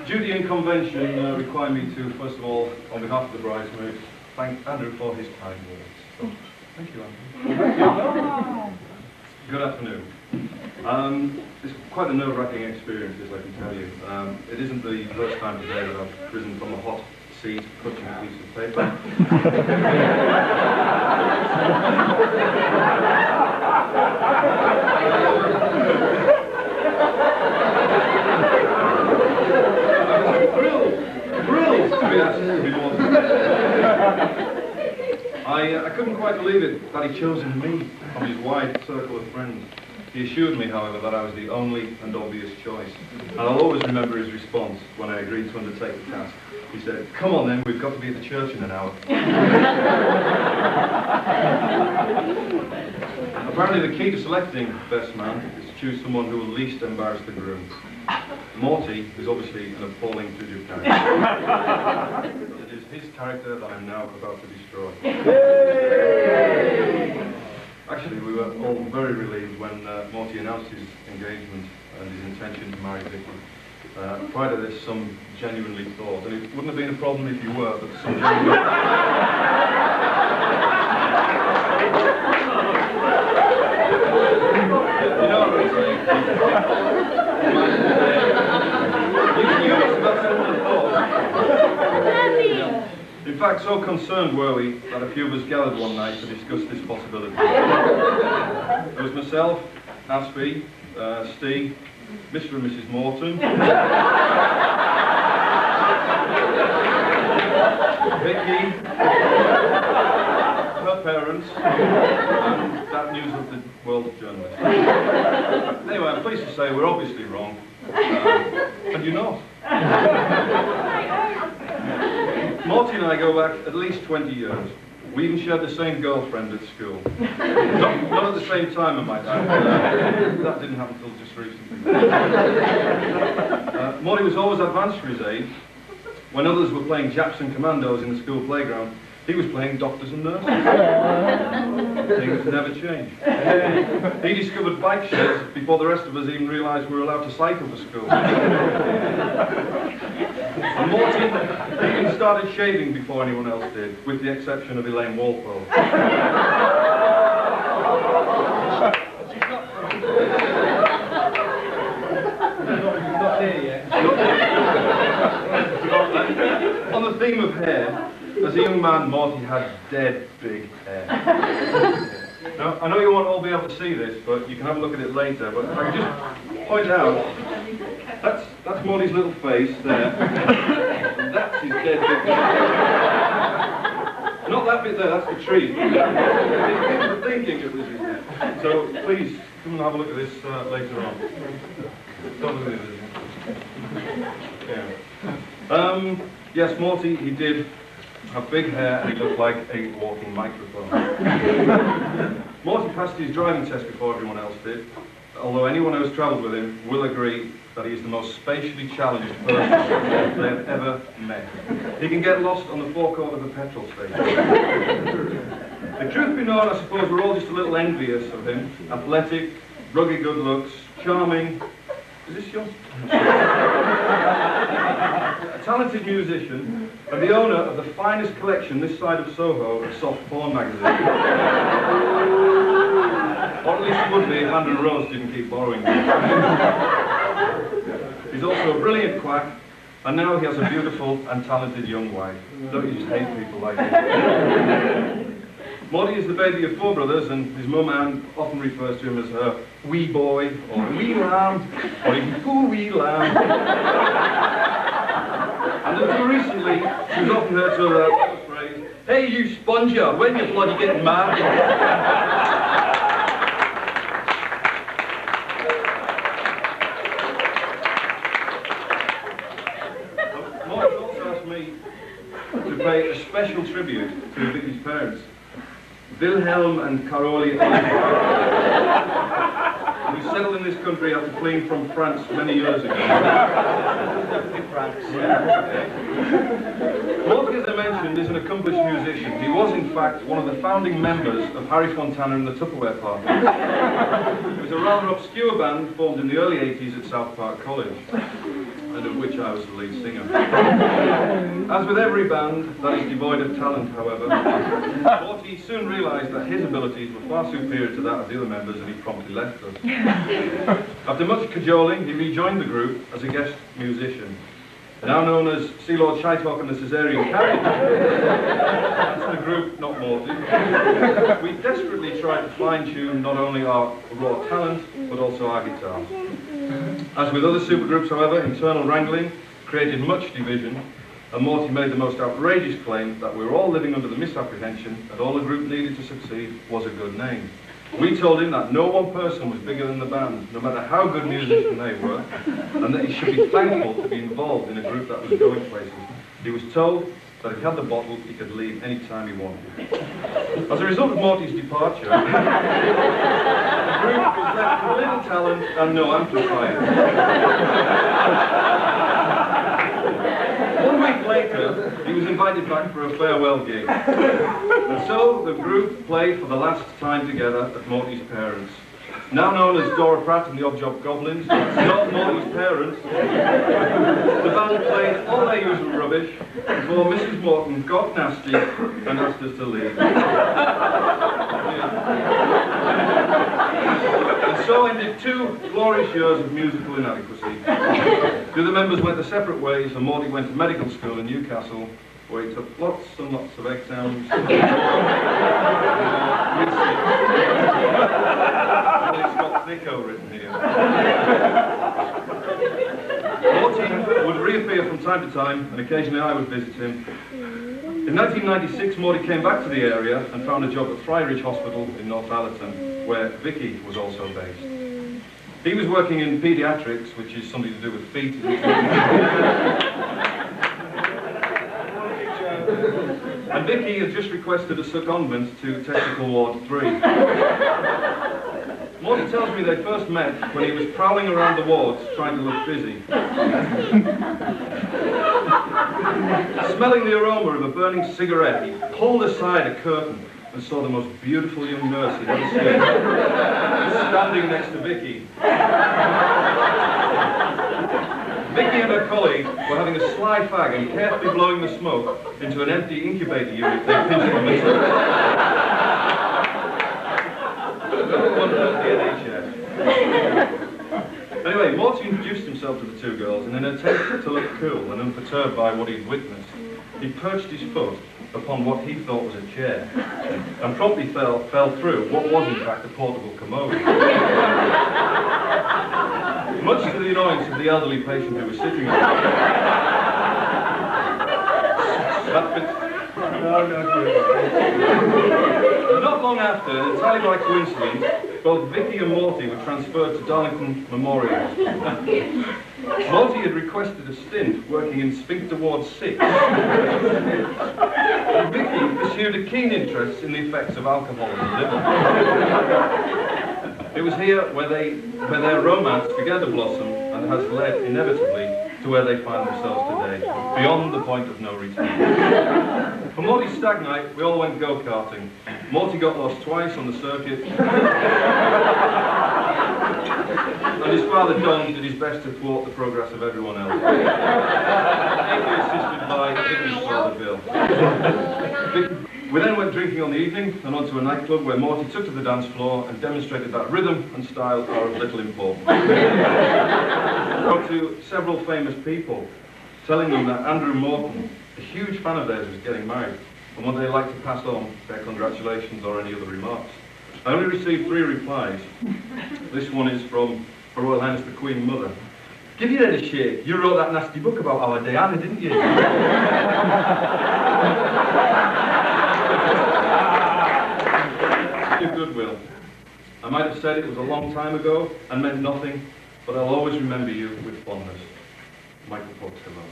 Duty and convention require me to, first of all, on behalf of the bridesmaids, thank Andrew for his kind words. So, thank you, Andrew. Good afternoon. It's quite a nerve-wracking experience, as I can tell you. It isn't the first time today that I've risen from a hot seat, clutching a piece of paper. Thrilled to be asked to be more. I couldn't quite believe it that he'd chosen me from his wide circle of friends. He assured me, however, that I was the only and obvious choice. And I'll always remember his response when I agreed to undertake the task. He said, "Come on then, we've got to be at the church in an hour." Apparently the key to selecting best man is to choose someone who will least embarrass the groom. Morty is obviously an appalling figure character. It is his character that I'm now about to destroy. Actually, we were all very relieved when Morty announced his engagement and his intention to marry Vicky. Prior to this, some genuinely thought, and it wouldn't have been a problem if you were, but some genuinely you know what I'm saying? You must have absolutely thought. In fact, so concerned were we that a few of us gathered one night to discuss this possibility. There was myself, Aspie, Steve, Mr. and Mrs. Morton, Vicky, her parents, and that news of the world journalist. Anyway, I'm pleased to say we're obviously wrong, and you're not. Morty and I go back at least 20 years. We even shared the same girlfriend at school. Not at the same time, I might add. That didn't happen until just recently. Morty was always advanced for his age. When others were playing Japs and Commandos in the school playground, he was playing doctors and nurses. Things never change. He discovered bike sheds before the rest of us even realised we were allowed to cycle to school. And Morty even started shaving before anyone else did, with the exception of Elaine Walpole. Not here yet. On the theme of hair, as a young man, Morty had dead big hair. Now, I know you won't all be able to see this, but you can have a look at it later, but I can just point out, that's Morty's little face there, and that's his dead big hair. Not that bit there, that's the tree. People were thinking it was his head. So please, come and have a look at this later on. Don't look at it. Yeah. Yes, Morty, he did have big hair and he looked like a walking microphone. Morty passed his driving test before everyone else did, although anyone who has travelled with him will agree that he is the most spatially challenged person they have ever met. He can get lost on the forecourt of a petrol station. The truth be known, I suppose we're all just a little envious of him. Athletic, rugged good looks, charming. Is this yours? A talented musician and the owner of the finest collection this side of Soho of soft porn magazines. Or at least it would be if Andrew Rose didn't keep borrowing them. He's also a brilliant quack, and now he has a beautiful and talented young wife. Don't you just hate people like him? Morty is the baby of 4 brothers, and his mum Anne often refers to him as her wee boy, or wee lamb, or even poor wee lamb. And until recently, she was often heard to utter the phrase, "Hey you sponger, when you bloody getting mad?" Morty also asked me to pay a special tribute to Vicky's parents. Wilhelm and Caroli. who settled in this country after fleeing from France many years ago. Morty, as I mentioned, is an accomplished musician. He was, in fact, one of the founding members of Harry Fontana and the Tupperware Party. It was a rather obscure band formed in the early 80s at South Park College, and of which I was the lead singer. As with every band that is devoid of talent, however, Morty soon realised that his abilities were far superior to that of the other members, and he promptly left us. After much cajoling, he rejoined the group as a guest musician. Now known as Sea Lord Shitehawk and the Caesarean Carriage. That's the group, not Morty. We desperately tried to fine-tune not only our raw talent, but also our guitars. As with other supergroups, however, internal wrangling created much division, and Morty made the most outrageous claim that we were all living under the misapprehension that all the group needed to succeed was a good name. We told him that no one person was bigger than the band, no matter how good musicians they were, and that he should be thankful to be involved in a group that was going places. He was told that if he had the bottle, he could leave any time he wanted. As a result of Morty's departure, the group was left with little talent and no amplifier. 1 week later, he was invited back for a farewell gig. And so the group played for the last time together at Morty's parents'. Now known as Dora Pratt and the Objob Goblins, not Morty's parents. The band played all their usual rubbish before Mrs. Morton got nasty and asked us to leave. And so ended 2 glorious years of musical inadequacy. The other members went their separate ways, and Morty went to medical school in Newcastle, where he took lots and lots of exams. And it's got Thicko written here. Morty would reappear from time to time, and occasionally I would visit him. In 1996, Morty came back to the area and found a job at Friarage Hospital in Northallerton, where Vicky was also based. He was working in paediatrics, which is something to do with feet. And Vicky had just requested a secondment to Technical Ward 3. Morty tells me they first met when he was prowling around the wards trying to look busy. Smelling the aroma of a burning cigarette, he pulled aside a curtain and saw the most beautiful young nurse he'd ever seen, standing next to Vicky. Vicky and her colleague were having a sly fag and carefully blowing the smoke into an empty incubator unit they pinched from the top. No one heard the NHS. Anyway, Morty introduced himself to the 2 girls in an attempt to look cool and unperturbed by what he'd witnessed. He perched his foot upon what he thought was a chair, and promptly fell through what was in fact a portable commode. Much to the annoyance of the elderly patient who was sitting on it. Not long after, entirely by coincidence, both Vicky and Morty were transferred to Darlington Memorial Hospital. Morty had requested a stint working in Sphincter Ward 6. And Vicky pursued a keen interest in the effects of alcohol on the liver. It was here where their romance began to blossom and has led inevitably to where they find themselves today, beyond the point of no return. For Morty's stag night, we all went go-karting. Morty got lost twice on the circuit, and his father Don did his best to thwart the progress of everyone else. Ably assisted by Vicky's father Bill. We then went drinking on the evening and onto a nightclub where Morty took to the dance floor and demonstrated that rhythm and style are of little importance. Spoke to several famous people, telling them that Andrew Morton, a huge fan of theirs, was getting married, and would they like to pass on their congratulations or any other remarks. I only received 3 replies. This one is from Her Royal Highness the Queen Mother. Give your head a shake. You wrote that nasty book about our Diana, didn't you? Your goodwill. I might have said it was a long time ago and meant nothing, but I'll always remember you with fondness. Michael Fox, hello.